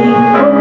Bendito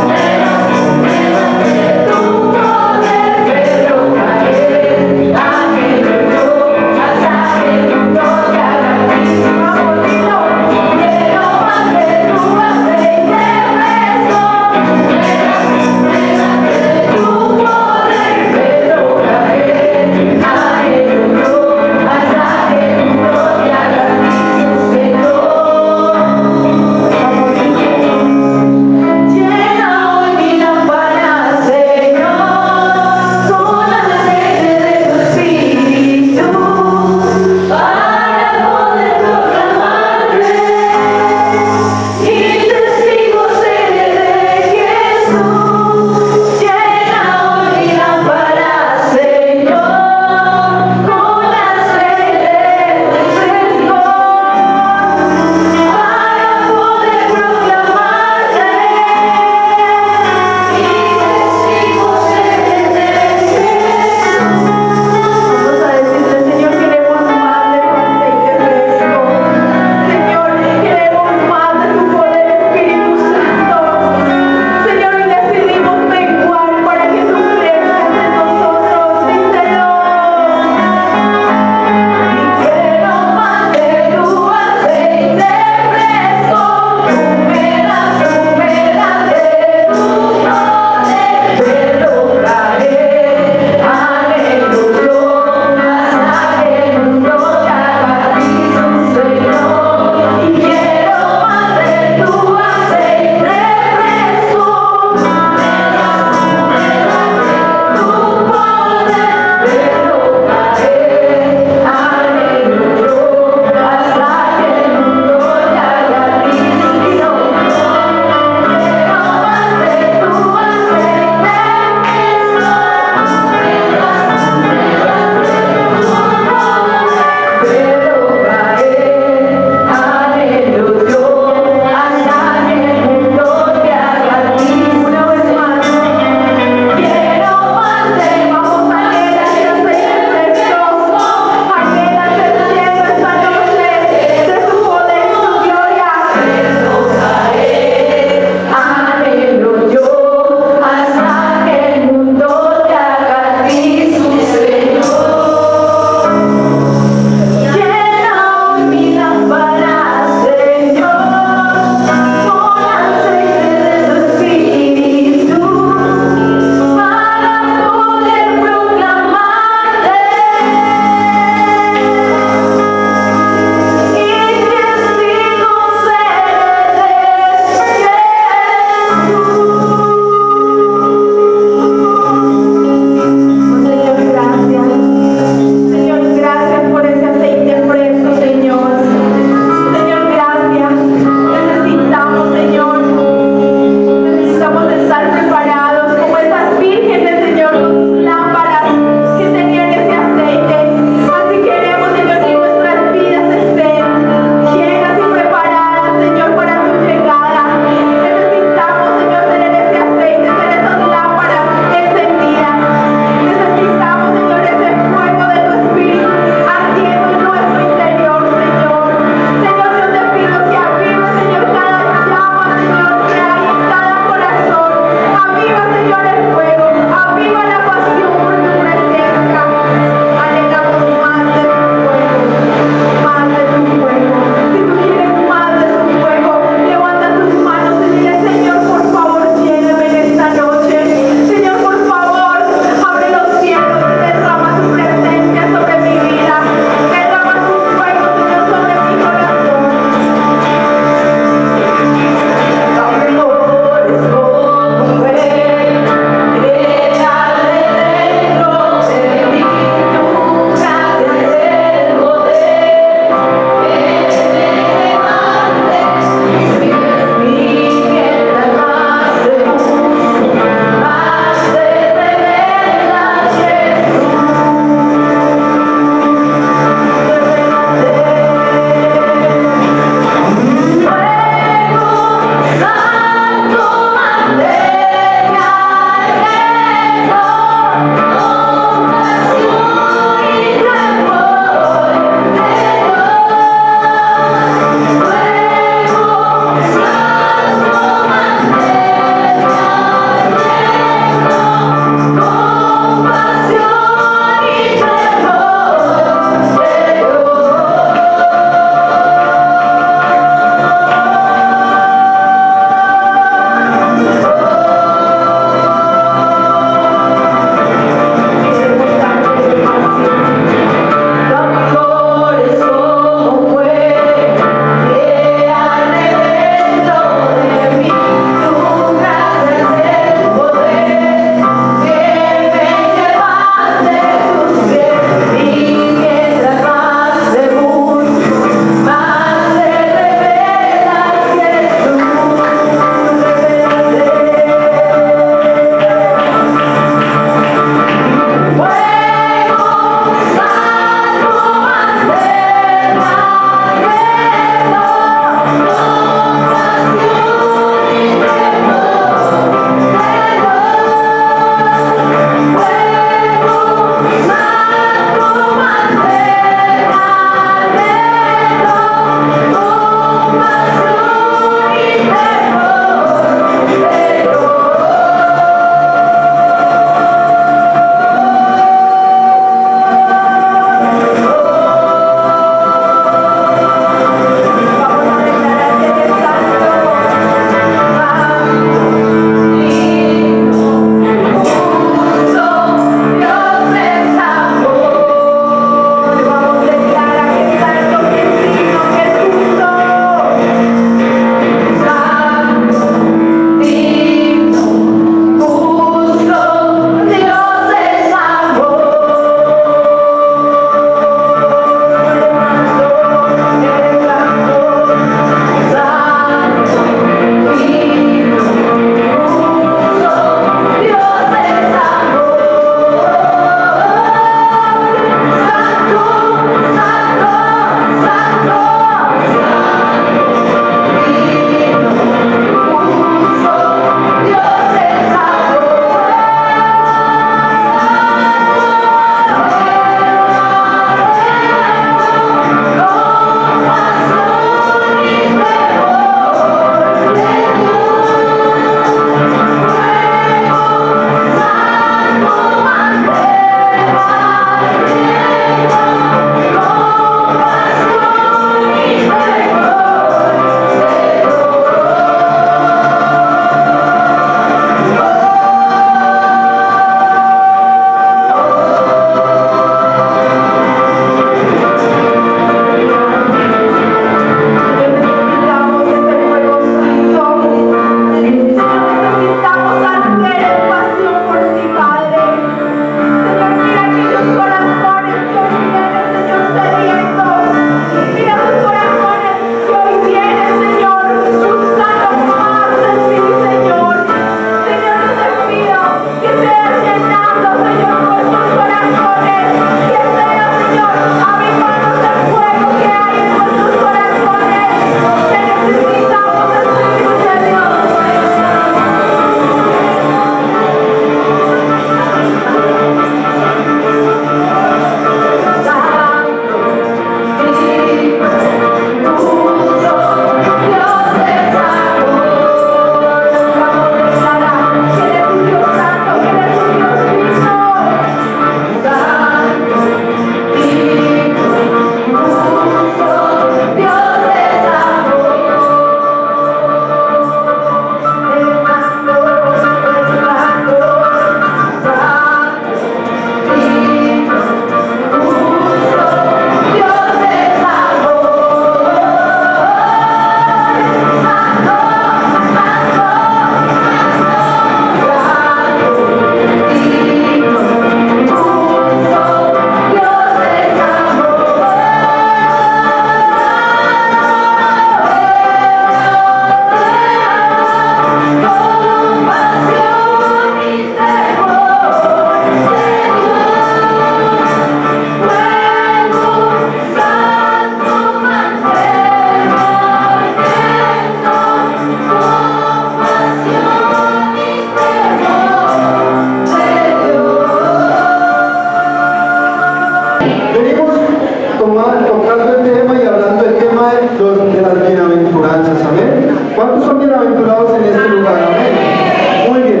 tocando el tema y hablando del tema de las bienaventuranzas, amén. ¿Cuántos son bienaventurados en este lugar? Amén. Muy bien.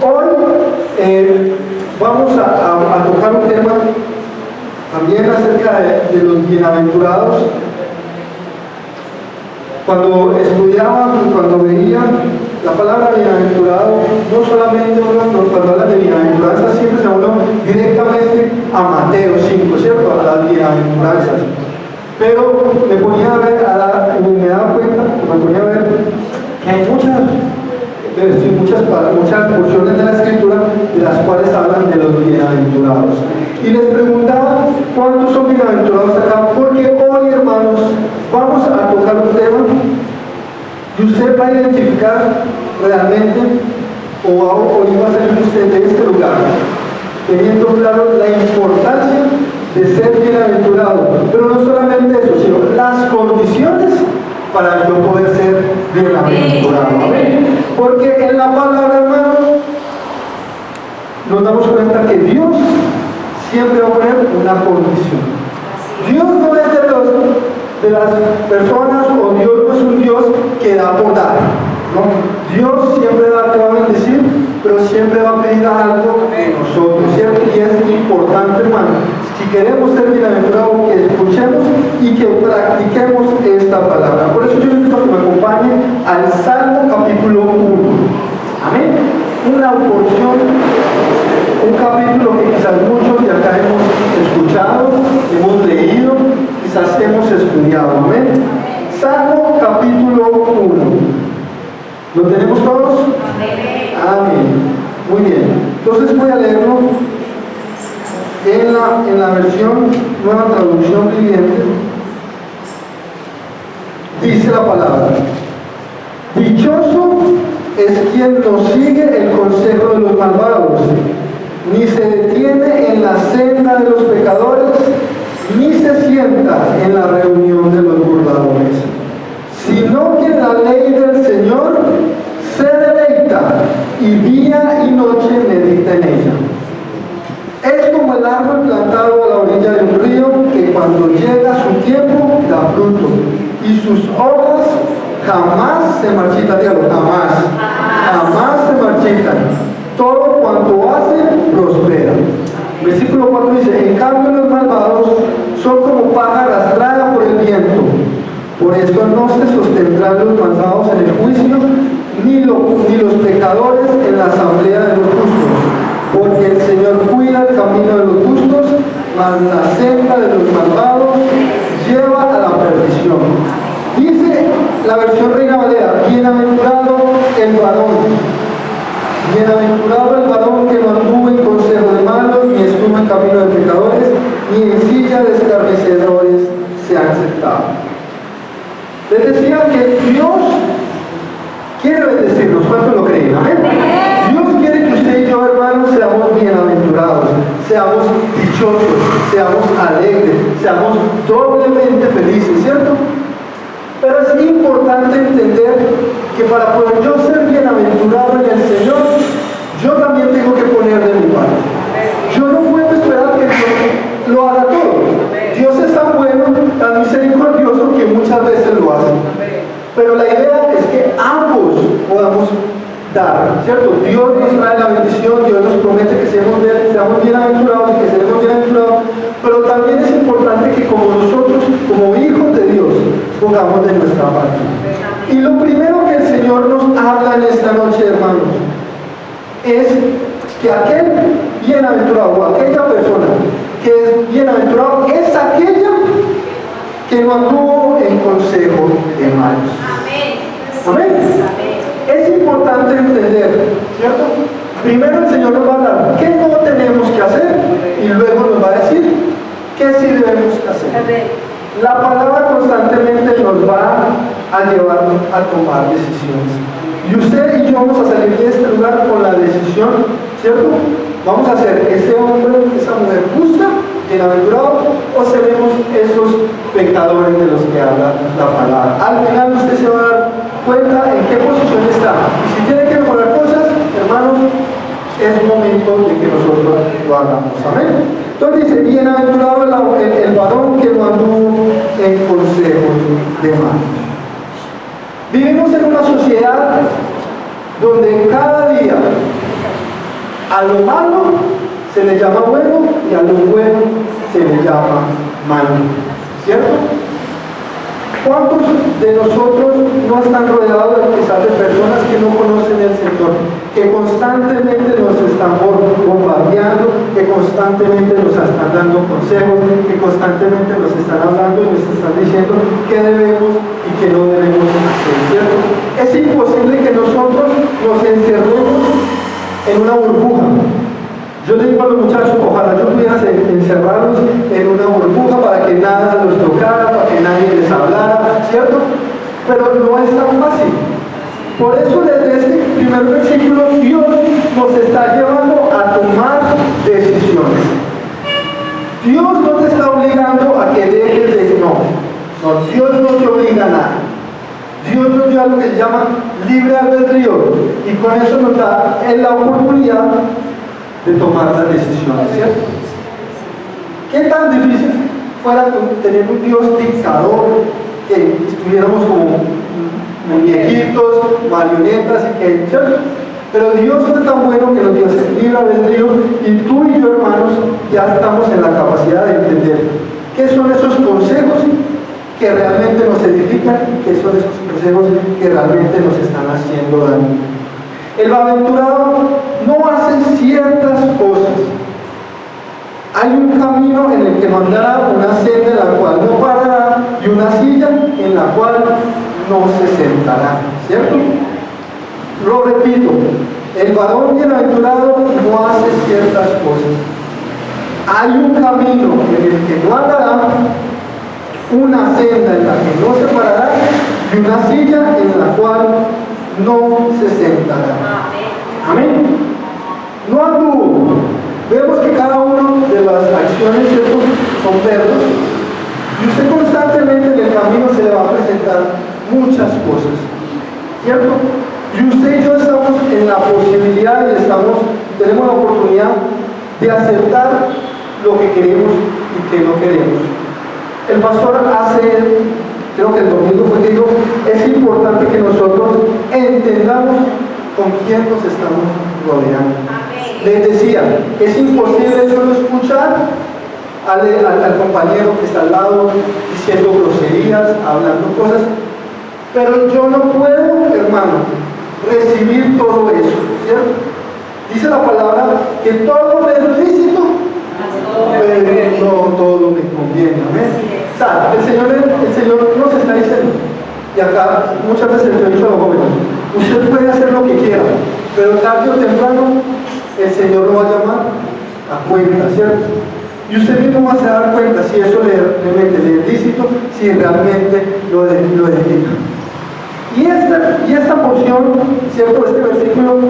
Hoy vamos a tocar un tema también acerca de los bienaventurados. Cuando estudiaba, cuando veía la palabra bienaventurado, no solamente cuando habla de bienaventuranzas, siempre se habla directamente a Mateo 5, ¿cierto? A las bienaventuranzas. Pero me ponía a ver, me daba cuenta, me ponía a ver que hay muchas porciones de la Escritura de las cuales hablan de los bienaventurados. Y les preguntaba cuántos son bienaventurados acá, porque hoy, hermanos, vamos a tocar un tema y usted va a identificar realmente, o va a salir usted de este lugar, teniendo claro la importancia de ser bienaventurado. Pero no solamente eso, sino las condiciones para yo poder ser bienaventurado. ¿Amén? Porque en la palabra, hermano, nos damos cuenta que Dios siempre va a poner una condición. Dios no es de las personas, o Dios no es un Dios que da por dar, ¿no? Dios siempre te va a bendecir, pero siempre va a pedir algo de nosotros, ¿cierto? Y es importante, hermano, si queremos ser bienaventurados, que escuchemos y que practiquemos esta palabra. Por eso yo les invito a que me acompañen al Salmo capítulo 1. Amén. Una porción, un capítulo que quizás muchos de acá hemos escuchado, hemos leído, quizás hemos estudiado. Amén. Salmo capítulo 1. ¿Lo tenemos todos? Amén. Muy bien. Entonces voy a leerlo en la versión Nueva Traducción Viviente. Dice la palabra: dichoso es quien no sigue el consejo de los malvados, ni se detiene en la senda de los pecadores, ni se sienta en la reunión de los burladores, sino que en la ley del Señor se deleita, y día y noche medita en ella. Es como el árbol plantado a la orilla de un río, que cuando llega su tiempo da fruto, y sus hojas jamás se marchitan. Dígalo, jamás se marchitan. Todo cuanto hace prospera. Versículo 4 dice: en cambio los malvados son como paja arrastrada por el viento. Por esto no se sostendrán los malvados en el juicio, ni los pecadores en la asamblea de los justos. Porque el Señor cuida el camino de los justos, mas la senda de los malvados lleva a la perdición. Dice la versión Reina Valera: bienaventurado el varón. Bienaventurado el varón que no anduvo en consejo de malos, ni estuvo en camino de pecadores, ni en silla de escarnecedores se ha sentado. Les decía que Dios quiere bendecirnos. ¿Cuántos lo creen? ¿Amén? Dios quiere que usted y yo, hermanos, seamos bienaventurados, seamos dichosos, seamos alegres, seamos doblemente felices, ¿cierto? Pero es importante entender que para poder yo ser bienaventurado en el Señor, yo también tengo que poner de mi parte. Yo no puedo esperar que Dios lo haga todo. Dios es tan bueno, tan misericordioso, que muchas veces lo hace. Pero la idea es que ambos podamos dar, ¿cierto? Dios nos trae la bendición, Dios nos promete que seamos bienaventurados y que seremos bienaventurados, pero también es importante que como nosotros, como hijos de Dios, pongamos de nuestra parte. Y lo primero que el Señor nos habla en esta noche, hermanos, es que aquel bienaventurado, o aquella persona que es bienaventurado, es aquella que no anduvo en consejo de malos. Amén. Es importante entender, ¿cierto? Primero el Señor nos va a hablar qué no tenemos que hacer, y luego nos va a decir qué sí debemos hacer. La palabra constantemente nos va a llevar a tomar decisiones. Y usted y yo vamos a salir de este lugar con la decisión, ¿cierto? Vamos a ser ese hombre, esa mujer justa, bienaventurado, o seremos esos pecadores de los que habla la palabra. Al final usted se va a dar cuenta en qué posición está. Y si tiene que mejorar cosas, hermanos, es momento de que nosotros lo hagamos. Amén. Entonces dice, bienaventurado el varón que no anduvo en consejos de malos. Vivimos en una sociedad donde cada día a lo malo se le llama bueno y a lo bueno se le llama malo, ¿cierto? ¿Cuántos de nosotros no están rodeados quizás de personas que no conocen el Señor, que constantemente nos están bombardeando, que constantemente nos están dando consejos, que constantemente nos están hablando y nos están diciendo qué debemos y qué no debemos hacer, ¿cierto? Es imposible que nosotros nos encerremos en una burbuja. Yo le digo a los muchachos, ojalá yo pudiera encerrarlos en una burbuja para que nada los tocara, para que nadie les hablara, ¿cierto? Pero no es tan fácil. Por eso desde este primer versículo Dios nos está llevando a tomar decisiones. Dios no te está obligando a que dejes de no, Dios no te obliga a nada. Dios nos dio lo que se llama libre albedrío y con eso nos da la oportunidad de tomar las decisiones, ¿cierto? ¿Qué tan difícil fuera tener un Dios dictador, que estuviéramos como muñequitos, marionetas y que, ¿cierto? Pero Dios es tan bueno que nos dio ese libre albedrío y tú y yo, hermanos, ya estamos en la capacidad de entender qué son esos consejos que realmente nos edifican y qué son esos consejos que realmente nos están haciendo daño. El aventurado no hace ciertas cosas. Hay un camino en el que no andará, una senda en la cual no parará y una silla en la cual no se sentará, ¿cierto? Lo repito, el varón bienaventurado no hace ciertas cosas. Hay un camino en el que no andará, una senda en la que no se parará y una silla en la cual no se sentará. Amén. No anduvo. Vemos que cada una de las acciones, ¿cierto?, son verbos. Y usted constantemente en el camino se le va a presentar muchas cosas, ¿cierto? Y usted y yo estamos en la posibilidad y tenemos la oportunidad de aceptar lo que queremos y que no queremos. El pastor creo que el domingo fue que dijo, es importante que nosotros entendamos con quién nos estamos rodeando. Les decía, es imposible solo escuchar al compañero que está al lado diciendo groserías, hablando cosas, pero yo no puedo, hermano, recibir todo eso, ¿cierto? Dice la palabra que todo me es lícito, pero no todo me conviene. ¿Amén? O sea, el Señor nos está diciendo, y acá muchas veces le he dicho a los jóvenes, usted puede hacer lo que quiera, pero tarde o temprano el Señor lo va a llamar a cuenta, ¿cierto? Y usted mismo va a dar cuenta si eso le es lícito, si realmente lo edifica. Y esta porción, ¿cierto?, este versículo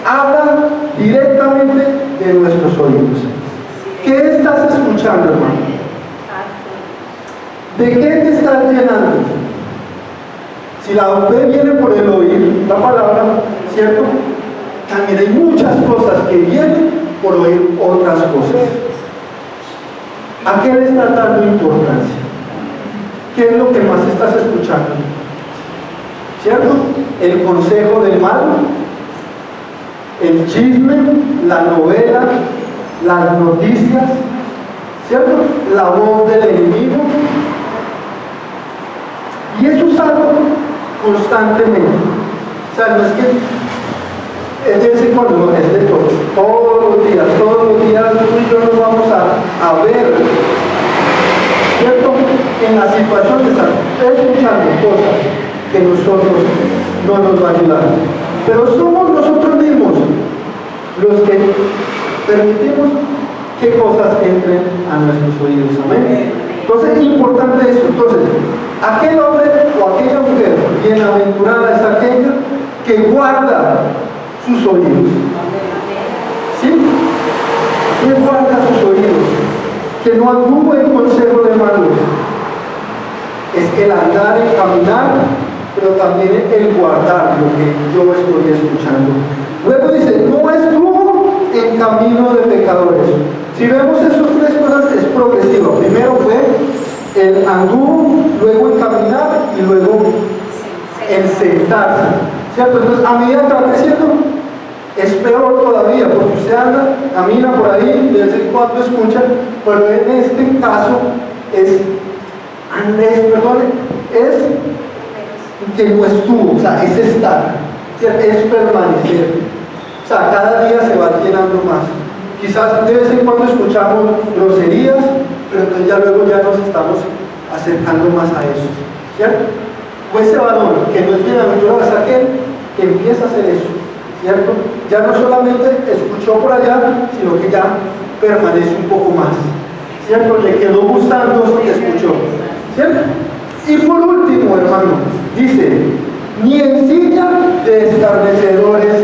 habla directamente de nuestros oídos. ¿Qué estás escuchando, hermano? ¿De qué te estás llenando? Si la fe viene por el oír la palabra, ¿cierto?, también hay muchas cosas que vienen por oír otras cosas. ¿A qué le estás dando importancia? ¿Qué es lo que más estás escuchando? ¿Cierto? El consejo del malo, el chisme, la novela, las noticias, ¿cierto? La voz del enemigo. Y eso es algo constantemente. O sea, no es que es de vez en cuando, no, es de todos los días tú y yo nos vamos a ver, ¿cierto?, en la situación de estar escuchando cosas que nosotros no nos va a ayudar. Pero somos nosotros mismos los que permitimos que cosas entren a nuestros oídos. Amén. Entonces es importante eso. Entonces, aquel hombre o aquella mujer bienaventurada es aquella que guarda sus oídos. ¿Sí? Que guarda sus oídos. Que no anduvo en consejo de malos. Es el andar, el caminar, pero también el guardar lo que yo estoy escuchando. Luego dice, no estuvo en camino de pecadores. Si vemos esas tres cosas, es progresivo. Primero fue el andú, luego el caminar y luego el sentarse. ¿Cierto? Entonces, a medida que va creciendo, es peor todavía, porque usted anda, camina por ahí, de vez en cuando escucha, pero en este caso es que no estuvo, o sea, es estar, es permanecer. O sea, cada día se va llenando más. Quizás de vez en cuando escuchamos groserías, pero entonces ya luego ya nos estamos acercando más a eso, ¿cierto? O ese varón que no es bienaventurado es aquel que empieza a hacer eso, ¿cierto? Ya no solamente escuchó por allá, sino que ya permanece un poco más, ¿cierto? Le quedó gustando eso que escuchó, ¿cierto? Y por último, hermano, dice, ni en silla de escarnecedores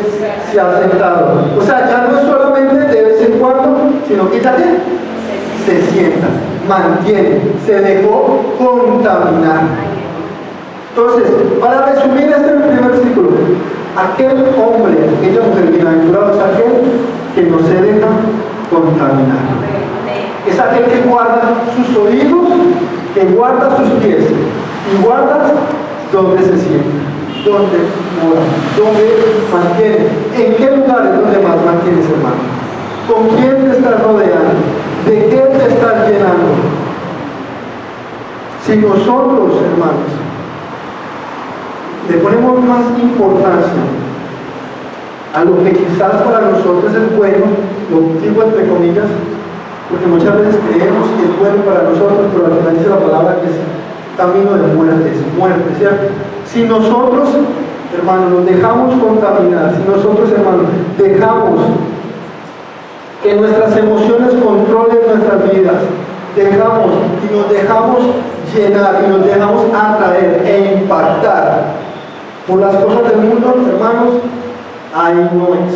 se ha sentado. O sea, ya no es solamente de vez en cuando, sino que ya se sienta, mantiene, se dejó contaminar. Entonces, para resumir este primer versículo, aquel hombre, aquella mujer bienaventurada es aquel que no se deja contaminar. Es aquel que guarda sus oídos, que guarda sus pies y guarda donde se sienta, donde mora, donde mantiene. ¿En qué lugares donde más mantienes, hermano? ¿Con quién te estás rodeando? ¿De qué te estás llenando? Si nosotros, hermanos, le ponemos más importancia a lo que quizás para nosotros es bueno, lo digo entre comillas, porque muchas veces creemos que es bueno para nosotros, pero al final dice la palabra que es camino de muerte, es muerte, ¿cierto? Si nosotros, hermanos, nos dejamos contaminar, si nosotros, hermanos, dejamos que nuestras emociones controlen nuestras vidas, dejamos y nos dejamos llenar y nos dejamos atraer e impactar por las cosas del mundo, hermanos, ahí no es.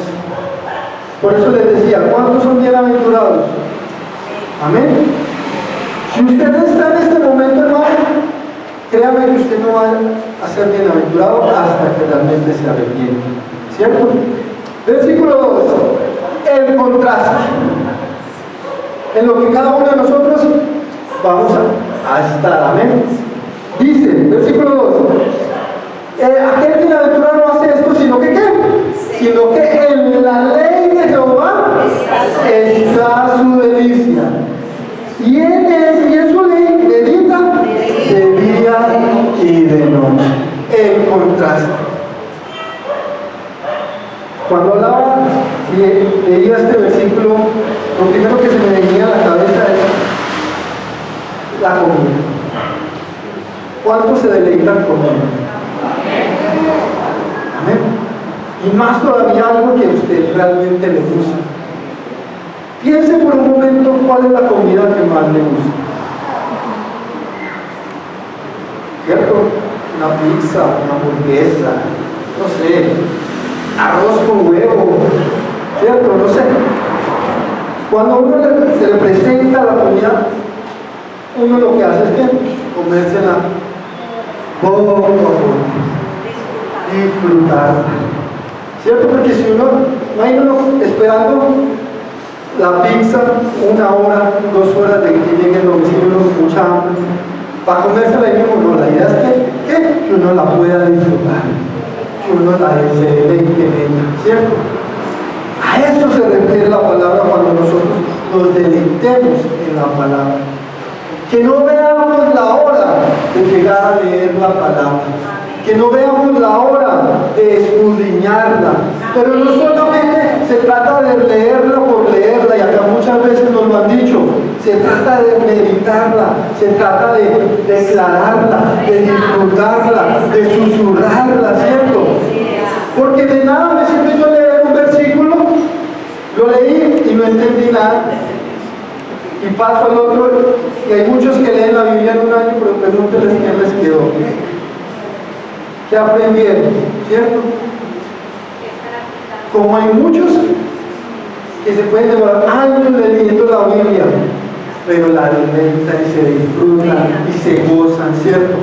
Por eso les decía, ¿cuántos son bienaventurados? Amén. Si usted está en este momento, hermano, créame que usted no va a ser bienaventurado hasta que realmente se arrepiente, ¿cierto? Versículo 2, el contraste en lo que cada uno de nosotros vamos a estar, amén. Dice, versículo 2, aquel bienaventurado no hace esto, sino que ¿qué? Sino que en la ley de Jehová está su delicia, y en su ley medita de día y de noche. El contraste. Cuando hablaba y leía este versículo, lo primero que se me venía a la cabeza es la comida. ¿Cuántos se deleitan comiendo? Amén. Y más todavía algo que a usted realmente le gusta. Piense por un momento cuál es la comida que más le gusta. ¿Cierto? Una pizza, una hamburguesa, no sé, arroz con huevo, ¿cierto? No sé. Cuando uno se le presenta la comida, uno lo que hace es que comérsela poco a poco, disfrutarla, ¿cierto? Porque si uno, no hay uno esperando la pizza 1 hora, 2 horas de que llegue el domicilio con mucha hambre, para comérsela ahí mismo, no, la idea es que uno la pueda disfrutar, que uno la deleite en ella, ¿cierto? A eso se refiere la palabra cuando nosotros nos deleitemos en la palabra. Que no veamos la hora de llegar a leer la palabra, que no veamos la hora de escudriñarla, pero no solamente se trata de leerla por leerla, y acá muchas veces nos lo han dicho, se trata de meditarla, se trata de declararla, de disfrutarla, de susurrarla, ¿cierto? Porque de nada me sirve yo leer un versículo, lo leí y no entendí nada, y paso al otro, y hay muchos que leen la Biblia en un año, pero pregúntenles quién les quedó, qué aprendieron, ¿cierto? Como hay muchos que se pueden demorar años leyendo la Biblia, pero la alimentan y se disfrutan y se gozan, ¿cierto?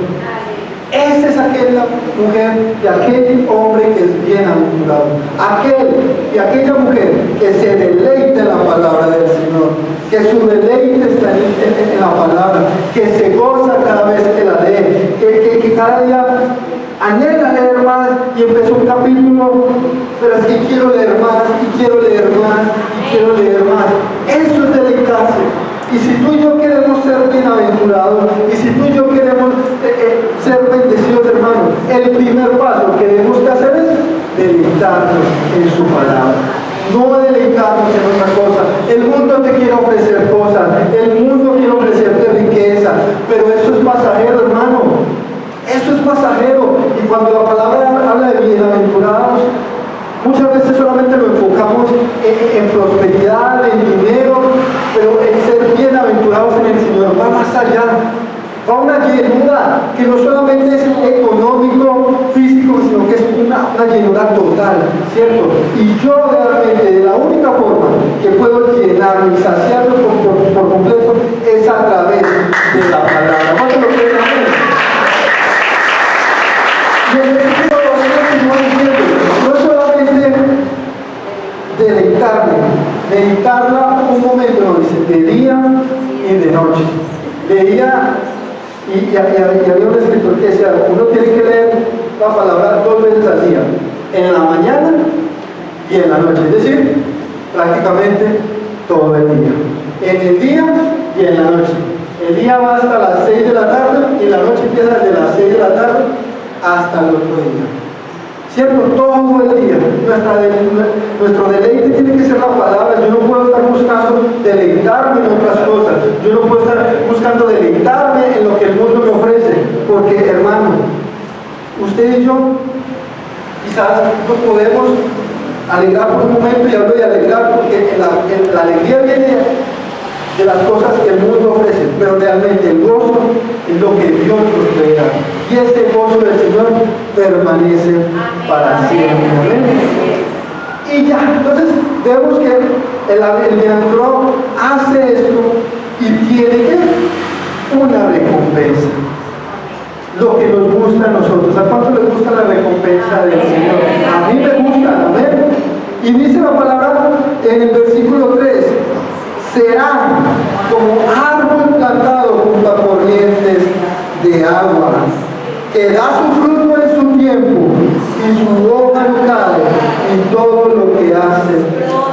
Esa es aquella mujer y aquel hombre que es bienaventurado. Aquel y aquella mujer que se deleita en la palabra del Señor, que su deleite está en la palabra, que se goza cada vez que la lee, que cada día anhela leer más y empezó un capítulo, pero es que quiero leer más y quiero leer más y quiero leer más. Eso es deleitarse. Y si tú y yo queremos ser bienaventurados, y si tú y yo queremos ser bendecidos, hermanos, el primer paso que debemos que hacer es deleitarnos en su palabra. No deleitarnos en otra cosa. El mundo te quiere ofrecer cosas, el mundo quiere ofrecerte riqueza, pero eso es pasajero, hermano. Eso es pasajero. Y cuando la palabra habla de bienaventurados, muchas veces solamente lo enfocamos en prosperidad, en dinero, pero el ser bienaventurados en el Señor va más allá. Va una llenura que no solamente es económico, físico, sino que es una llenura total, ¿cierto? Y yo realmente, de la única forma que puedo llenarme y saciarme por completo es a través de la palabra. ¿Cuánto lo creen? Y el versículo 2 no es solamente deleitarme, meditarla un momento, dice, de día y de noche. De día, y había un escritor que decía, uno tiene que leer la palabra 2 veces al día, en la mañana y en la noche, es decir, prácticamente todo el día. En el día y en la noche. El día va hasta las 6 de la tarde y la noche empieza desde las 6 de la tarde hasta el otro día. ¿Cierto? Todo el día. Nuestro deleite tiene que ser la palabra. Yo no puedo estar buscando deleitarme en otras cosas. Yo no puedo estar buscando deleitarme en lo que el mundo me ofrece. Porque, hermano, usted y yo quizás no podemos alegrar por un momento, y hablo de alegrar porque la alegría viene de las cosas que el mundo ofrece, pero realmente el gozo es lo que Dios nos crea, y ese gozo del Señor permanece para siempre. ¿Amén? Y ya, entonces vemos que el bienaventurado hace esto y tiene que una recompensa, lo que nos gusta a nosotros. ¿A cuánto les gusta la recompensa del Señor? A mí me gusta, amén. Y dice la palabra en el versículo 3, será como árbol plantado junto a corrientes de agua, que da su fruto en su tiempo, y su hoja no cae, y todo lo que hace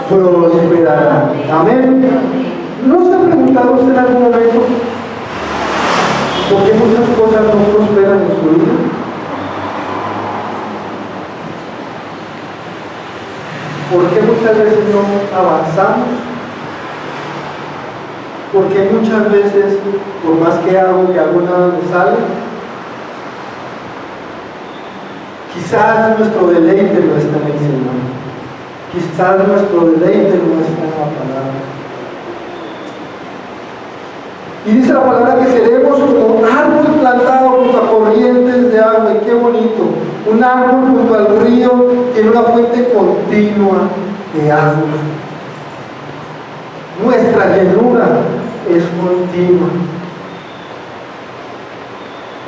prosperará. Amén. ¿No se ha preguntado usted en algún momento por qué muchas cosas no prosperan en su vida? ¿Por qué muchas veces no avanzamos? Porque muchas veces, por más que hago nada me sale. Quizás nuestro deleite no está en el Señor. Quizás nuestro deleite no está en la palabra. Y dice la palabra que seremos como árbol plantado junto a corrientes de agua. Y qué bonito. Un árbol junto al río tiene una fuente continua de agua. Nuestra llenura es continua.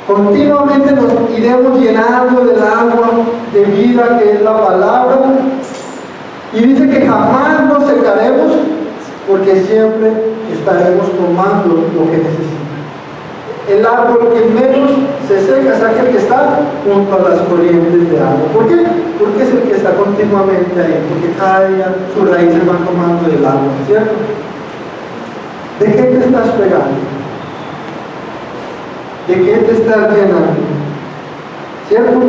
Continuamente nos iremos llenando del agua de vida que es la palabra. Y dice que jamás nos secaremos porque siempre estaremos tomando lo que necesitamos. El árbol que menos se seca es aquel que está junto a las corrientes de agua. ¿Por qué? Porque es el que está continuamente ahí, porque cada día sus raíces van tomando del agua, ¿cierto? ¿De qué te estás pegando? ¿De qué te estás llenando? ¿Cierto?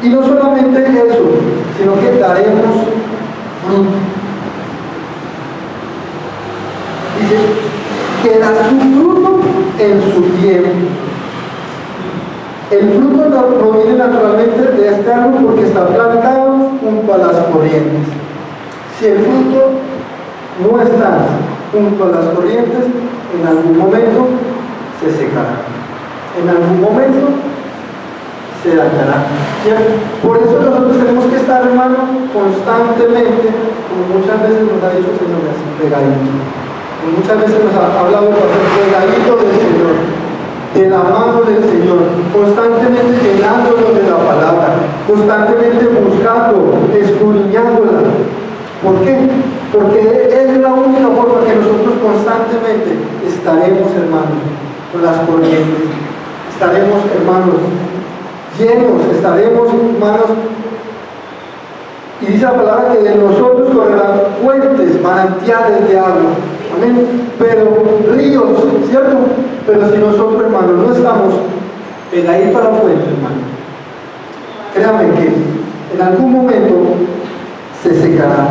Y no solamente eso, sino que daremos fruto. Dice, que da su fruto en su tiempo. El fruto no proviene naturalmente de este árbol porque está plantado junto a las corrientes. Si el fruto no está junto a las corrientes, en algún momento se secará, en algún momento se dañará. Por eso nosotros tenemos que estar, hermano, constantemente, como muchas veces nos ha dicho el Señor, así pegadito. Como muchas veces nos ha hablado el pegadito del Señor, de la mano del Señor, constantemente llenando constantemente buscando, escudriñándola. ¿Por qué? Porque es la única forma que nosotros constantemente estaremos, hermanos, con las corrientes. Estaremos, hermanos, llenos, estaremos, hermanos. Y dice la palabra que de nosotros correrán fuentes, manantiales de agua. Amén. Pero ríos, ¿cierto? Pero si nosotros, hermanos, no estamos pegaditos a la fuente, hermano, créame que en algún momento se secará.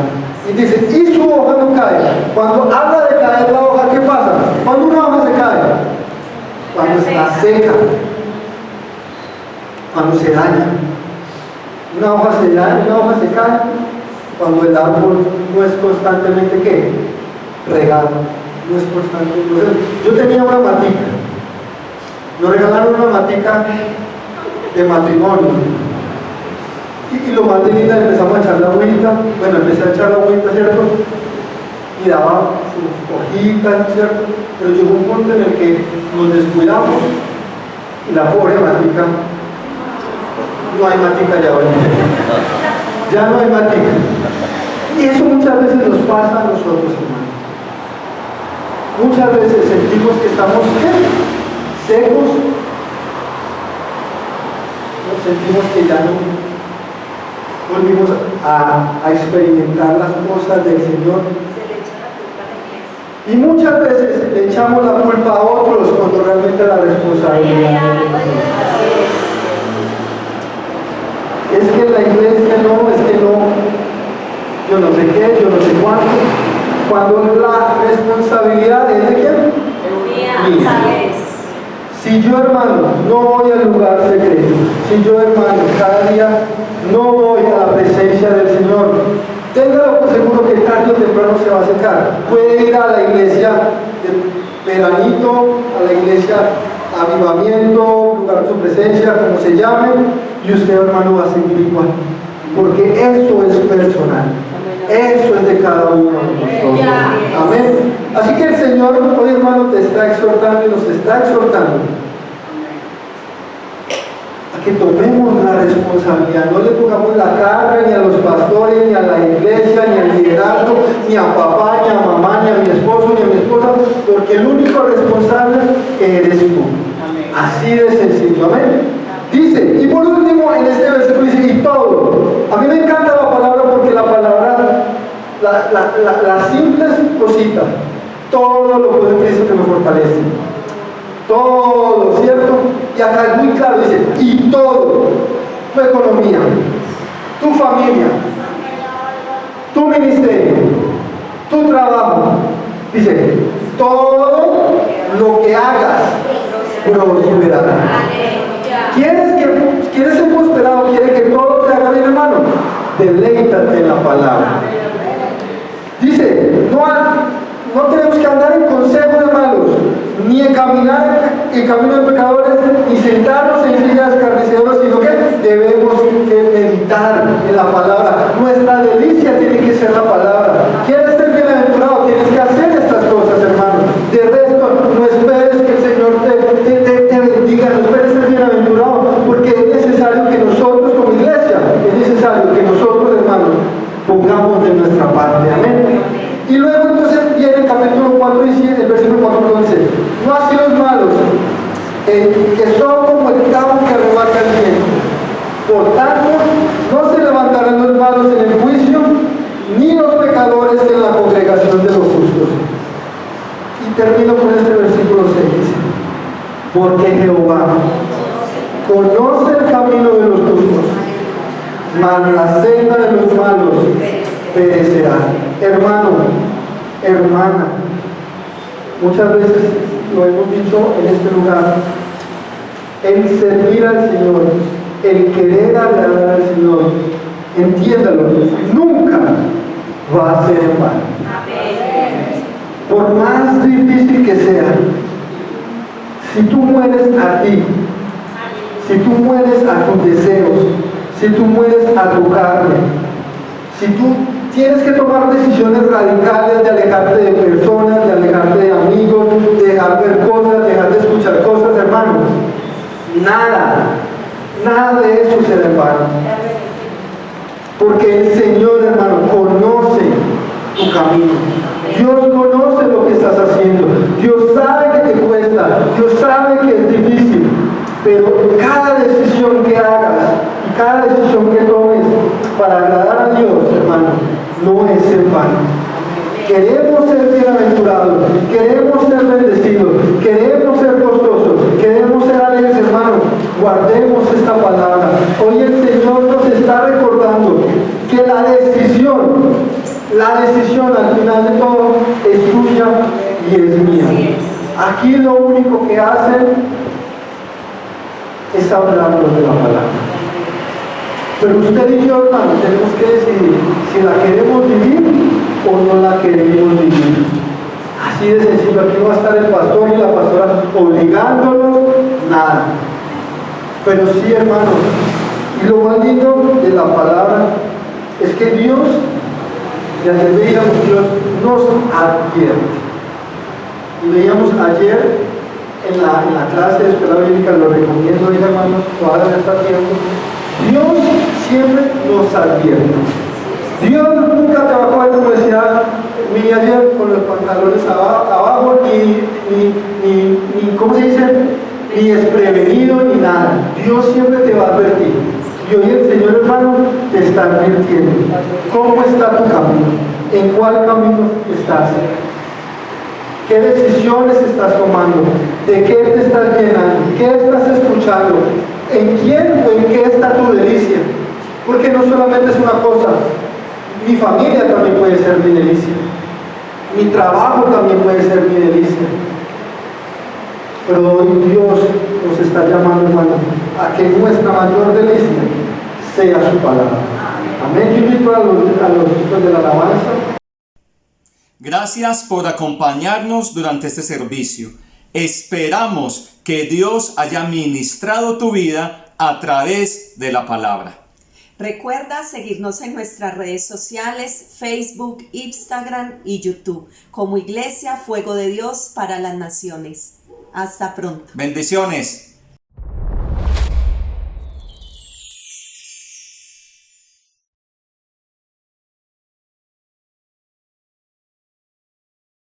Y dice, y su hoja no cae. Cuando habla de caer la hoja, ¿qué pasa? Cuando una hoja se cae, cuando está seca, cuando se daña. Una hoja se daña, una hoja se cae cuando el árbol no es constantemente ¿qué? Regado. No es constante. Yo tenía una matica. Nos regalaron una matica de matrimonio. Y lo más de linda, empezamos a echar la agüita. Bueno, empecé a echar la agüita, ¿cierto? Y daba sus hojitas, ¿cierto? Pero llegó un punto en el que nos descuidamos y la pobre matica, no hay matica ya hoy. Ya no hay matica. Y eso muchas veces nos pasa a nosotros, hermanos. Muchas veces sentimos que estamos secos, nos sentimos que ya no volvimos a experimentar las cosas del Señor. Y muchas veces le echamos la culpa a otros cuando realmente la responsabilidad es que la iglesia no, es que no, yo no sé qué, yo no sé cuánto, cuando la responsabilidad es de quién? Mía. Si yo, hermano, no voy al lugar secreto, si yo, hermano, cada día no voy a la presencia del Señor, téngalo por seguro que tarde o temprano se va a secar. Puede ir a la iglesia de veranito, a la iglesia avivamiento, lugar de su presencia, como se llame, y usted, hermano, va a seguir igual, porque eso es personal, eso es de cada uno de nosotros. Amén. Así que el Señor hoy, hermano, te está exhortando y nos está exhortando a que tomemos la responsabilidad, no le pongamos la carga ni a los pastores, ni a la iglesia, ni al liderazgo, ni a papá, ni a mamá, ni a mi esposo, ni a mi esposa, porque el único responsable eres tú. Así de sencillo, amén. Dice, y por último en este versículo dice, y todo. A mí me encanta la palabra porque la palabra, las simples cositas, todo lo puede en Cristo que me fortalece. Todo, ¿cierto? Y acá es muy claro, dice, y todo, tu economía, tu familia, tu ministerio, tu trabajo, dice, todo lo que hagas prosperará. ¿Quieres ser prosperado? ¿Quieres que todo te haga bien, hermano? Deleítate en la palabra. Dice, no tenemos que andar en consejo de malos, ni en caminar en camino de pecadores, ni sentarnos en sillas de escarnecedores, sino que debemos meditar en la palabra. Nuestra delicia tiene que ser la palabra. ¿Quieres ser bienaventurado? Tienes que hacer estas cosas, hermano. De resto, no esperes que el Señor te bendiga, no esperes ser bienaventurado, porque es necesario que nosotros como iglesia, es necesario que nosotros, hermanos, pongamos de nuestra parte. Amén. Y luego entonces viene el capítulo 4 y 7, el versículo 4 dice, no así los malos, que son como el cabo que arrebata el viento. Por tanto, no se levantarán los malos en el juicio, ni los pecadores en la congregación de los justos. Y termino con este versículo 6. Porque Jehová conoce el camino de los justos, mas la senda de los malos perecerá. Hermano, hermana, muchas veces lo hemos dicho en este lugar, el servir al Señor, el querer agradar al Señor, entiéndalo, nunca va a ser en vano. Por más difícil que sea, si tú mueres a ti, si tú mueres a tus deseos, si tú mueres a tu carne, si tú tienes que tomar decisiones radicales de alejarte de personas, de alejarte de amigos, de dejar ver cosas, dejar de escuchar cosas, hermanos, Nada de eso será en vano. Porque el Señor, hermano, conoce tu camino. Dios conoce lo que estás haciendo. Dios sabe que te cuesta. Dios sabe que es difícil. Pero cada decisión que hagas y cada decisión que tomes para agradar a Dios, hermano, no es en vano. Queremos ser bienaventurados, queremos ser bendecidos, queremos ser gozosos, queremos ser alegres, hermanos. Guardemos esta palabra. Hoy el Señor nos está recordando que la decisión al final de todo es tuya y es mía. Aquí lo único que hacen es hablarnos de la palabra. Pero usted y yo, hermano, tenemos que decidir si la queremos vivir o no la queremos vivir. Así de sencillo. Aquí no va a estar el pastor y la pastora obligándonos, nada. Pero sí, hermano, y lo más lindo de la palabra es que Dios, ya que veíamos, Dios nos advierte. Y veíamos ayer en la clase de escuela bíblica, lo recomiendo, hermanos, todavía está tiempo. Dios siempre nos advierte. Dios nunca te va a coger como decía mi ayer con los pantalones abajo, ni ¿cómo se dice? Ni desprevenido, ni nada. Dios siempre te va a advertir. Y hoy el Señor, hermano, te está advirtiendo. ¿Cómo está tu camino? ¿En cuál camino estás? ¿Qué decisiones estás tomando? ¿De qué te estás llenando? ¿Qué estás escuchando? ¿En quién o en qué está tu delicia? Porque no solamente es una cosa. Mi familia también puede ser mi delicia. Mi trabajo también puede ser mi delicia. Pero hoy Dios nos está llamando, hermano, a que nuestra mayor delicia sea su palabra. Amén. Yo invito a los chicos de la alabanza. Gracias por acompañarnos durante este servicio. Esperamos que Dios haya ministrado tu vida a través de la palabra. Recuerda seguirnos en nuestras redes sociales, Facebook, Instagram y YouTube, como Iglesia Fuego de Dios para las Naciones. Hasta pronto. Bendiciones.